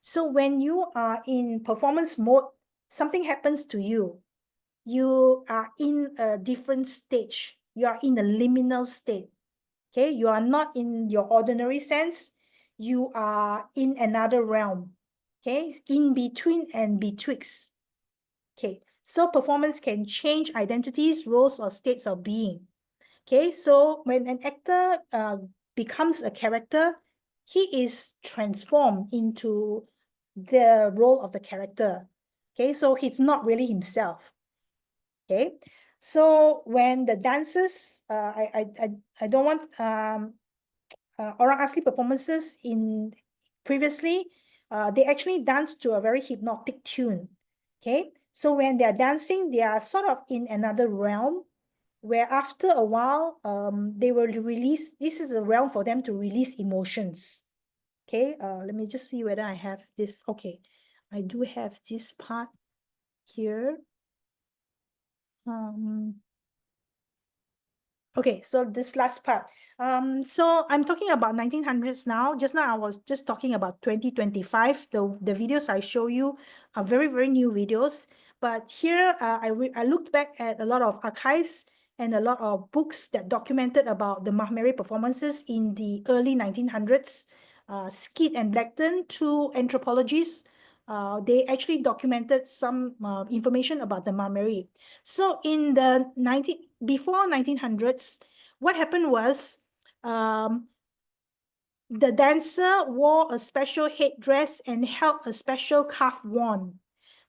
So when you are in performance mode, something happens to you. You are in a different stage. You are in a liminal state. Okay, you are not in your ordinary sense. You are in another realm. Okay, in between and betwixt. Okay, so performance can change identities, roles, or states of being. Okay, so when an actor becomes a character, he is transformed into the role of the character. Okay, so he's not really himself. Okay, so when the dancers, I don't want orang asli performances in previously, they actually dance to a very hypnotic tune. Okay, so when they are dancing, they are sort of in another realm where after a while, they will release, this is a realm for them to release emotions. Okay, let me just see whether I have this. Okay, I do have this part here. Okay, so this last part. So I'm talking about 1900s now. Just now I was just talking about 2025. The videos I show you are very, very new videos. But here I looked back at a lot of archives and a lot of books that documented about the Meri performances in the early 1900s. Skid and Blackton, two anthropologists, they actually documented some information about the Meri. So in the before 1900s, what happened was the dancer wore a special headdress and held a special calf wand.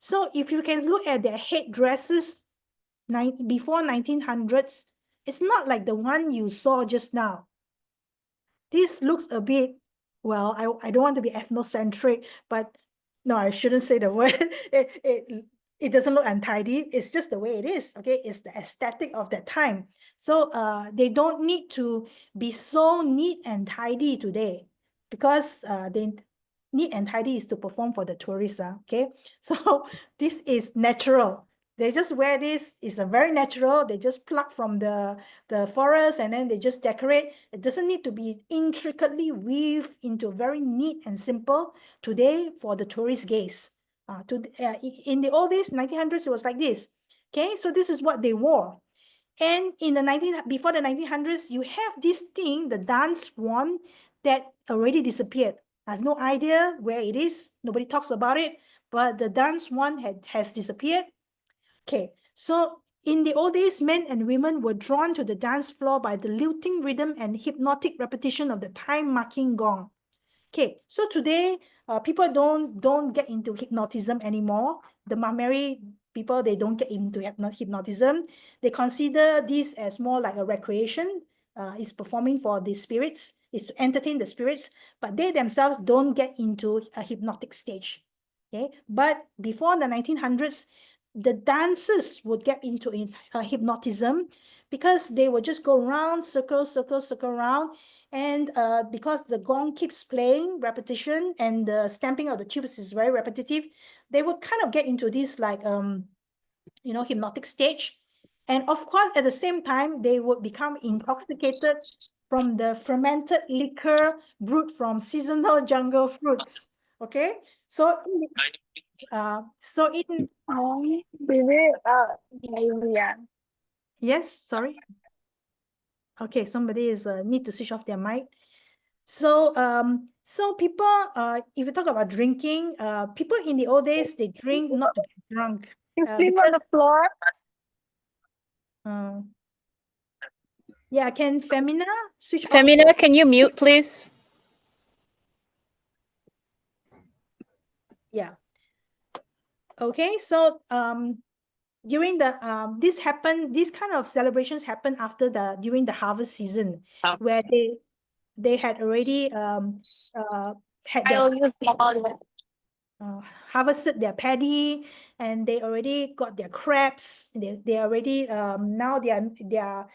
So if you can look at their headdresses before 1900s, it's not like the one you saw just now. This looks a bit, well, I don't want to be ethnocentric, but no, I shouldn't say the word. It doesn't look untidy. It's just the way it is. Okay, it's the aesthetic of that time. So they don't need to be so neat and tidy today, because they neat and tidy is to perform for the tourists. Okay, so this is natural. They just wear this. It's a very natural. They just pluck from the forest and then they just decorate. It doesn't need to be intricately weaved into very neat and simple today for the tourist gaze. In the old days, 1900s, it was like this. Okay, so this is what they wore. And in the before the 1900s, you have this thing, the dance wand, that already disappeared. I have no idea where it is. Nobody talks about it, but the dance wand has disappeared. Okay, so in the old days, men and women were drawn to the dance floor by the lilting rhythm and hypnotic repetition of the time-marking gong. Okay, so today, people don't get into hypnotism anymore. The Meri people, they don't get into hypnotism. They consider this as more like a recreation. It's performing for the spirits, is to entertain the spirits, but they themselves don't get into a hypnotic stage. Okay, but before the 1900s, the dancers would get into hypnotism because they would just go round, circle, circle, circle round. And because the gong keeps playing, repetition, and the stamping of the tubes is very repetitive, they would kind of get into this like, hypnotic stage. And of course, at the same time, they would become intoxicated from the fermented liquor brewed from seasonal jungle fruits. Okay, so in yes, sorry. Okay, somebody is need to switch off their mic. So people, if you talk about drinking, people in the old days, they drink not to get drunk. You sleep on the because, floor? yeah, can Femina switch off? Femina, can you mute, please? Yeah. Okay, so during the these kind of celebrations happen after during the harvest season, where they had already had their I'll use the harvested their paddy, and they already got their crops. They already now they are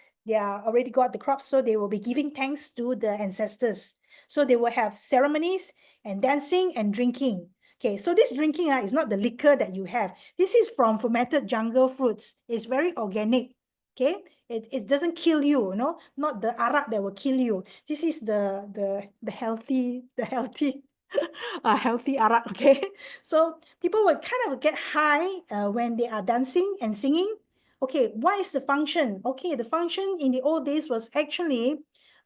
already got the crops, so they will be giving thanks to the ancestors. So they will have ceremonies and dancing and drinking. Okay, so this drinking is not the liquor that you have. This is from fermented jungle fruits. It's very organic. Okay, it doesn't kill you, not the arak that will kill you. This is the healthy healthy arak. Okay, so people will kind of get high when they are dancing and singing. Okay, what is the function? Okay, the function in the old days was actually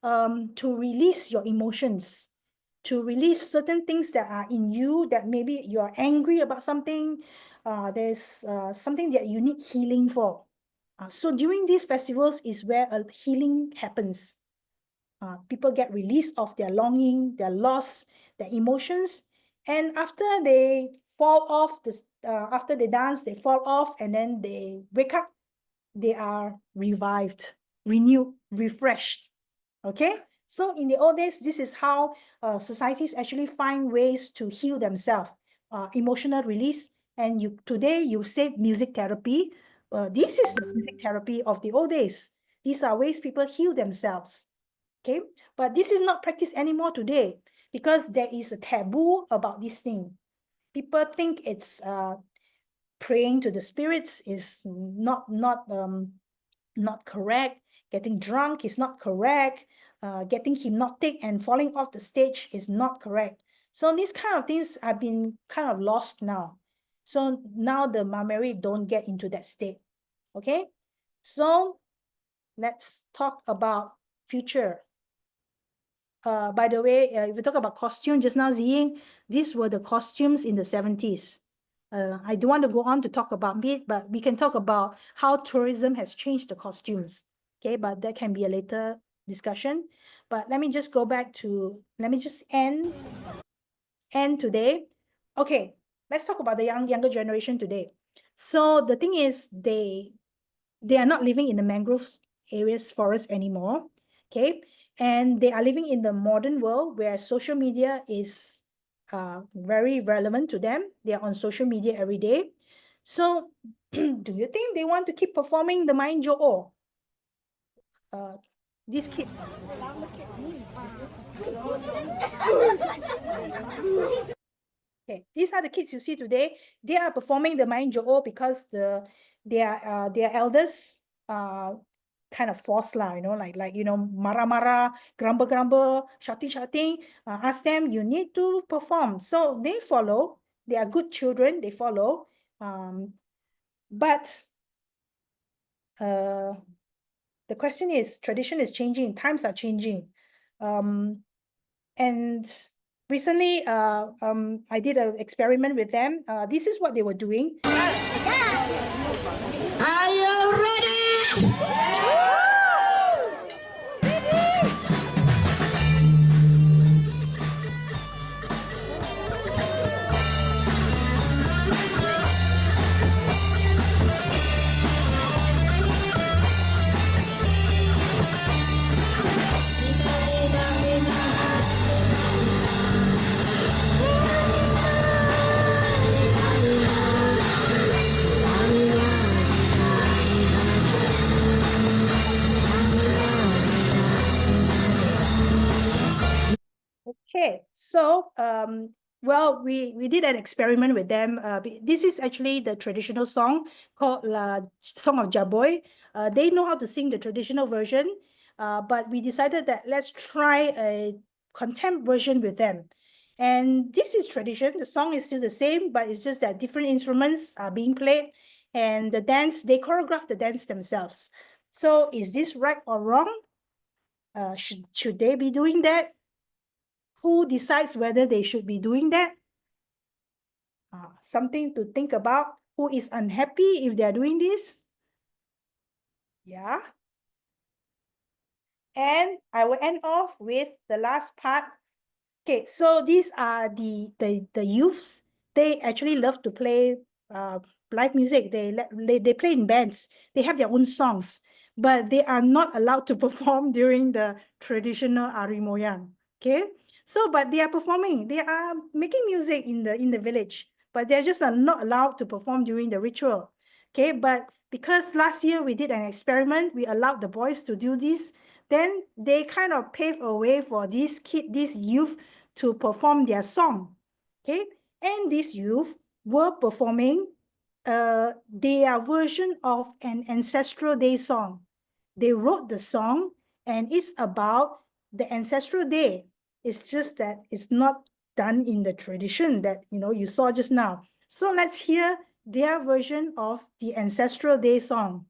to release your emotions, to release certain things that are in you, that maybe you are angry about something. There's something that you need healing for. So during these festivals is where a healing happens. People get released of their longing, their loss, their emotions. And after they fall off, after they dance, they fall off, and then they wake up, they are revived, renewed, refreshed. Okay? So in the old days, this is how societies actually find ways to heal themselves, emotional release. And today you say music therapy. This is the music therapy of the old days. These are ways people heal themselves. Okay, but this is not practiced anymore today because there is a taboo about this thing. People think it's praying to the spirits is not correct. Getting drunk is not correct. Getting hypnotic and falling off the stage is not correct. So these kind of things have been kind of lost now. So now the Meri don't get into that state. Okay, so let's talk about future. By the way, if you talk about costume just now, Ziying, these were the costumes in the 70s. I don't want to go on to talk about it, but we can talk about how tourism has changed the costumes. Okay, but that can be a later discussion. But let me just go back to, let me just end today. Okay, let's talk about the younger generation today. So the thing is, they are not living in the mangrove areas, forest anymore. Okay, and they are living in the modern world where social media is very relevant to them. They are on social media every day. So do you think they want to keep performing the Main Jo'o? These kids. Okay, these are the kids you see today. They are performing the Main Jo'o because their elders kind of force lah, like marah-marah, grumble, shouting, ask them, you need to perform. So they follow. They are good children. They follow. But the question is, tradition is changing. Times are changing. And recently, I did an experiment with them. This is what they were doing. Are you ready? Okay, so well, we did an experiment with them. This is actually the traditional song called Song of Jaboy. They know how to sing the traditional version, but we decided that let's try a contempt version with them. And this is tradition. The song is still the same, but it's just that different instruments are being played, and the dance, they choreograph the dance themselves. So is this right or wrong? Should they be doing that? Who decides whether they should be doing that? Something to think about. Who is unhappy if they're doing this? Yeah. And I will end off with the last part. Okay, so these are the youths. They actually love to play live music. They play in bands. They have their own songs, but they are not allowed to perform during the traditional Ari Moyang. Okay, so but they are performing. They are making music in the village, but they're just not allowed to perform during the ritual. Okay, but because last year we did an experiment, we allowed the boys to do this. Then they kind of paved a way for these youth to perform their song. Okay, and these youth were performing their version of an ancestral day song. They wrote the song, and it's about the ancestral day. It's just that it's not done in the tradition that you saw just now. So let's hear their version of the ancestral day song.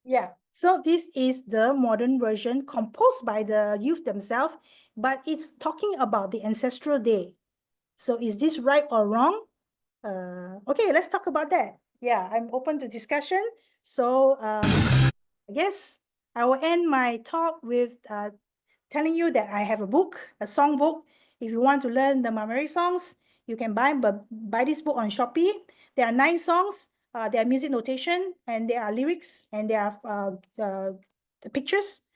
Yeah, so this is the modern version composed by the youth themselves, but it's talking about the ancestral day. So is this right or wrong? Okay, let's talk about that. Yeah, I'm open to discussion. So I guess I will end my talk with telling you that I have a book, a song book. If you want to learn the Meri songs, you can buy this book on Shopee. There are 9 songs. There are music notation, and there are lyrics, and there are the pictures.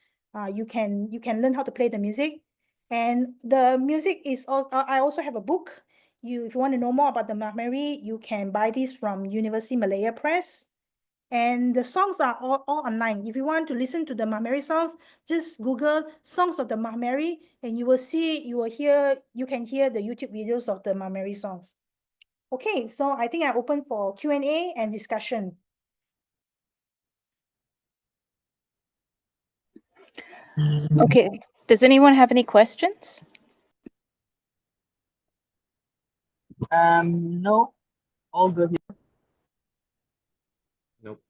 You can learn how to play the music, and the music is also. I also have a book. If you want to know more about the Meri, you can buy this from University Malaya Press. And the songs are all online. If you want to listen to the Meri songs, just Google songs of the Meri, and you can hear the YouTube videos of the Meri songs. Okay, so I think I open for Q&A and discussion. Okay. Does anyone have any questions? No, all good. Nope.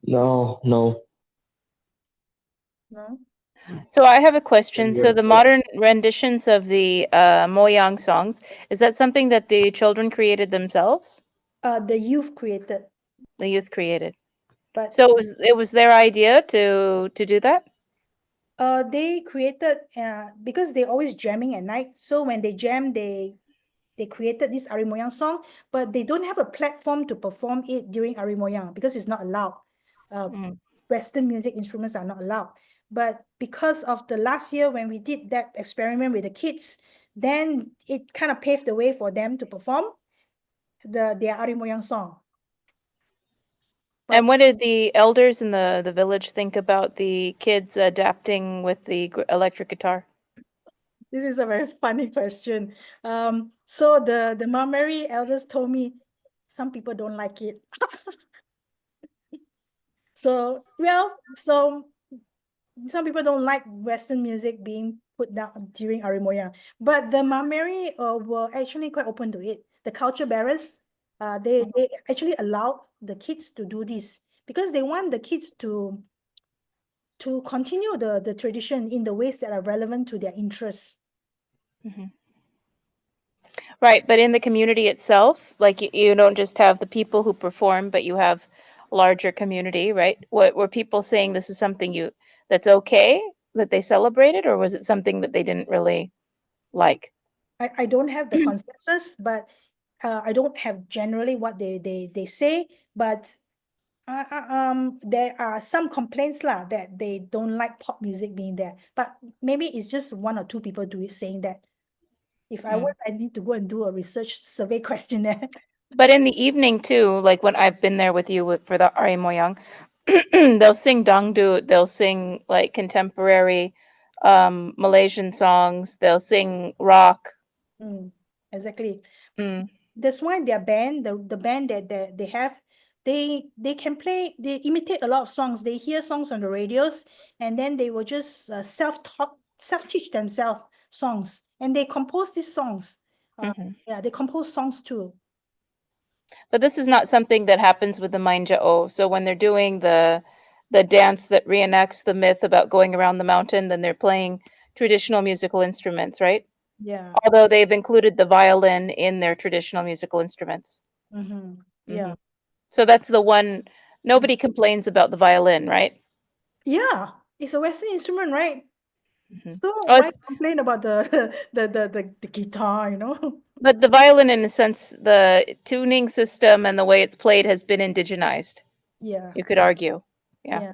No. No? So I have a question. And So you're- the modern renditions of the Moyang songs, is that something that the children created themselves? The youth created, The youth created. but So it was their idea to do that? they created because they always jamming at night. So when they jam, they created this Ari Moyang song, but they don't have a platform to perform it during Ari Moyang because it's not allowed. Western music instruments are not allowed. But because of the last year when we did that experiment with the kids, then it kind of paved the way for them to perform their Ari Moyang song. And what did the elders in the village think about the kids adapting with the electric guitar? This is a very funny question. So the Meri elders told me some people don't like it. So some people don't like Western music being put down during Ari Moyang, but the Meri were actually quite open to it. The culture bearers, they actually allowed the kids to do this because they want the kids to continue the tradition in the ways that are relevant to their interests. Right, but in the community itself, like you don't just have the people who perform, but you have a larger community, right? Were people saying this is something that's okay that they celebrated, or was it something that they didn't really like? I don't have the consensus, but I don't have generally what they say, but there are some complaints lah that they don't like pop music being there. But maybe it's just one or two people saying that. If I were, I need to go and do a research survey questionnaire. But in the evening too, like when I've been there with you for the Ari Moyang, they'll sing dangdut, they'll sing like contemporary Malaysian songs, they'll sing rock. Exactly. Mm. That's why their band, the band that they have, they can play, they imitate a lot of songs. They hear songs on the radios, and then they will just self-teach themselves songs, and they compose these songs. Yeah, they compose songs too. But this is not something that happens with the Mainja'o. So when they're doing the dance that reenacts the myth about going around the mountain, then they're playing traditional musical instruments, right? Yeah. Although they've included the violin in their traditional musical instruments. Yeah. So that's the one, nobody complains about the violin, right? Yeah. It's a Western instrument, right? So Oh, why complain about the the guitar, you know? but the violin, in a sense, the tuning system and the way it's played has been indigenized. Yeah. You could argue. Yeah. Yeah.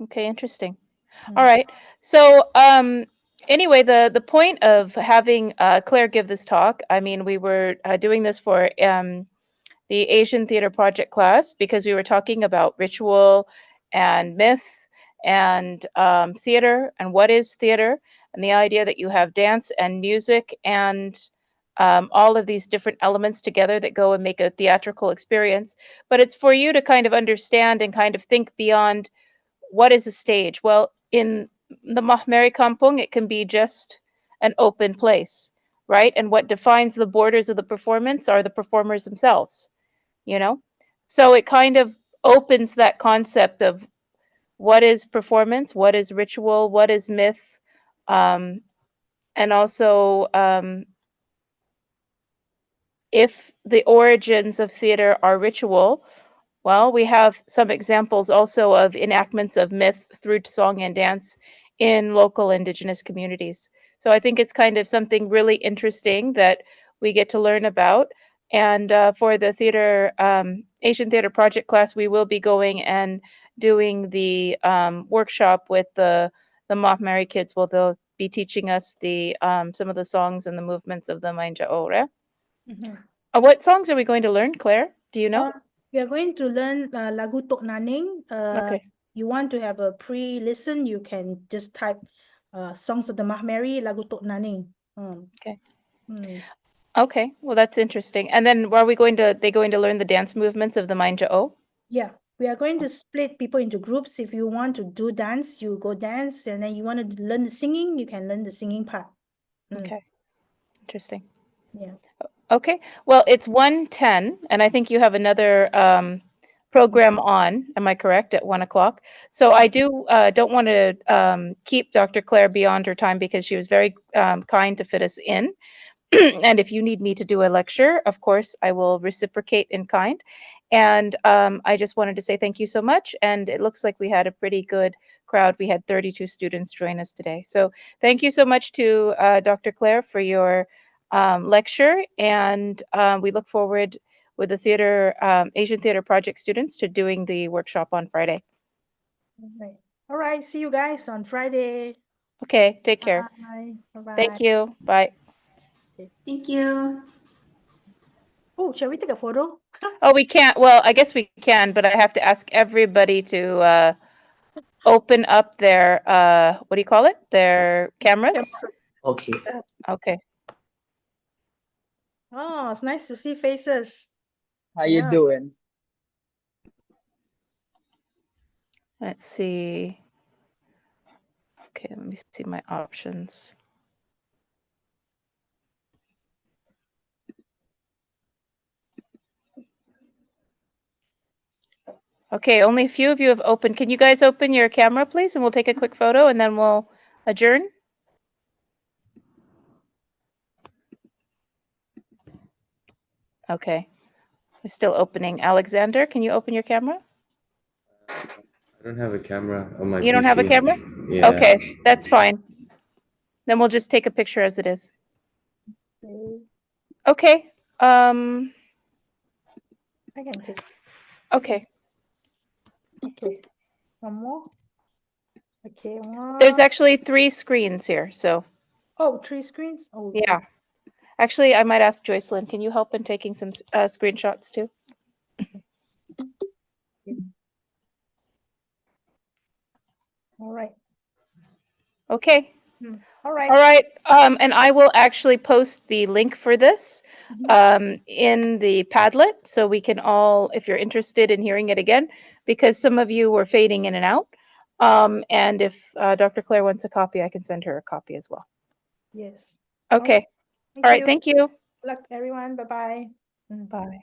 Okay, interesting. All right. So anyway, the point of having Claire give this talk, I mean, we were doing this for the Asian Theater Project class because we were talking about ritual and myth and theater and what is theater, and the idea that you have dance and music and all of these different elements together that go and make a theatrical experience. But it's for you to kind of understand and kind of think beyond what is a stage. Well, in the Meri Kampung, it can be just an open place, right? And what defines the borders of the performance are the performers themselves, you know? So it kind of opens that concept of what is performance, what is ritual, what is myth, and also if the origins of theater are ritual, well, we have some examples also of enactments of myth through song and dance in local Indigenous communities. So I think it's kind of something really interesting that we get to learn about. And for the theater, Asian Theater Project class, we will be going and doing the workshop with the Meri kids. Well, they'll be teaching us the some of the songs and the movements of the Mainja'ore. What songs are we going to learn, Claire? Do you know? We are going to learn Lagu Tok Naning. Okay. You want to have a pre-listen, you can just type songs of the Meri, Lagu Tok Naning. Okay. Okay, well that's interesting. And then are we going to going to learn the dance movements of the Mainja'o? Yeah, we are going to split people into groups. If you want to do dance, you go dance, and then you want to learn the singing, you can learn the singing part. Okay. Interesting. Yeah. Okay. Well, it's 1:10, and I think you have another program on. Am I correct? At 1 o'clock. So I don't want to keep Dr. Claire beyond her time because she was very kind to fit us in. And if you need me to do a lecture, of course, I will reciprocate in kind. And I just wanted to say thank you so much. And it looks like we had a pretty good crowd. We had 32 students join us today. So thank you so much to Dr. Claire for your lecture. And we look forward with the theater, Asian Theater Project students to doing the workshop on Friday. All right. See you guys on Friday. Okay, take care. Bye. Bye-bye. Thank you. Bye. Thank you. Oh, shall we take a photo? Oh, we can't. Well, I guess we can, but I have to ask everybody to open up their what do you call it? Their cameras. Okay. Okay. Oh, it's nice to see faces. How you Yeah. doing? Let's see. Okay, let me see my options. Okay, only a few of you have opened. Can you guys open your camera, please? And we'll take a quick photo and then we'll adjourn. Okay, we're still opening. Alexander, can you open your camera? I don't have a camera on my You don't have a PC. camera? Yeah. Okay, that's fine. Then we'll just take a picture as it is. Okay, Okay. I can take. Okay. Okay, one more. Okay, There's one. actually 3 screens here, so Oh, 3 screens. Oh, yeah. Actually, I might ask Joycelyn, can you help in taking some screenshots too? all right. Okay. All right. All right. And I will actually post the link for this in the Padlet, so we can all, if you're interested in hearing it again, because some of you were fading in and out. And if Dr. Claire wants a copy, I can send her a copy as well. Yes. Okay. Thank All right. you. Thank you. Good luck, everyone. Bye-bye. Bye.